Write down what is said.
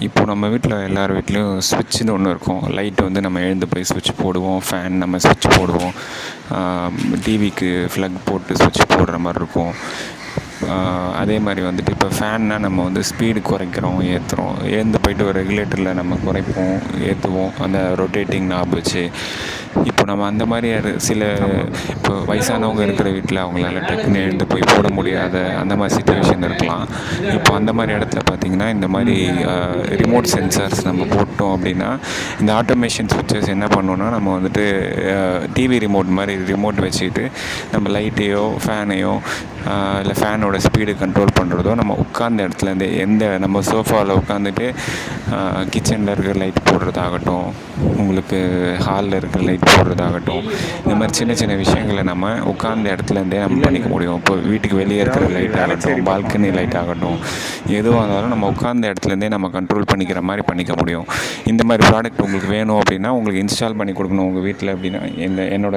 இப்போ நம்ம வீட்டில் எல்லார் வீட்லேயும் ஸ்விட்சுன்னு ஒன்று இருக்கும். லைட் வந்து நம்ம எழுந்து போய் ஸ்விட்ச் போடுவோம். ஃபேன் நம்ம ஸ்விட்ச் போடுவோம். டிவிக்கு ஃப்ளக் போட்டு ஸ்விட்ச் போடுற மாதிரி இருக்கும். அதே மாதிரி வந்துட்டு இப்போ ஃபேன்னா நம்ம வந்து ஸ்பீடு குறைக்கிறோம், ஏற்றுறோம். எழுந்து போய்ட்டு ஒரு ரெகுலேட்டரில் நம்ம குறைப்போம், ஏற்றுவோம், அந்த ரொட்டேட்டிங் நாப் வச்சு. இப்போ நம்ம அந்த மாதிரி சில இப்போ வயசானவங்க இருக்கிற வீட்டில் அவங்களால டக்குன்னு எழுந்து போய் போட முடியாத அந்த மாதிரி சுச்சுவேஷன் இருக்கலாம். இப்போ அந்த மாதிரி இடத்துல பார்த்திங்கன்னா இந்த மாதிரி ரிமோட் சென்சார்ஸ் நம்ம போட்டோம் அப்படின்னா இந்த ஆட்டோமேஷன் சுவிட்சஸ் என்ன பண்ணோன்னா நம்ம வந்துட்டு டிவி ரிமோட் மாதிரி ரிமோட் வச்சுக்கிட்டு நம்ம லைட்டையோ ஃபேனையோ இல்லை ஃபேனோட ஸ்பீடு கண்ட்ரோல் பண்ணுறதோ நம்ம உட்கார்ந்த இடத்துலேருந்து நம்ம சோஃபாவில் உட்காந்துட்டு கிச்சனில் இருக்கிற லைட் போடுறதாகட்டும், உங்களுக்கு ஹாலில் இருக்கிற லைட் போடுறதாகட்டும், இந்த மாதிரி சின்ன சின்ன விஷயங்களை நம்ம உட்கார்ந்த இடத்துலேருந்தே நம்ம பண்ணிக்க முடியும். இப்போ வீட்டுக்கு வெளியே இருக்கிற லைட் ஆகட்டும், பால்கனி லைட் ஆகட்டும், எதுவாக இருந்தாலும் நம்ம உட்கார்ந்த இடத்துலேருந்தே நம்ம கண்ட்ரோல் பண்ணிக்கிற மாதிரி பண்ணிக்க முடியும். இந்த மாதிரி ப்ராடக்ட் உங்களுக்கு வேணும் அப்படின்னா உங்களுக்கு இன்ஸ்டால் பண்ணி கொடுக்கணும் உங்கள் வீட்டில் அப்படின்னா என்னோட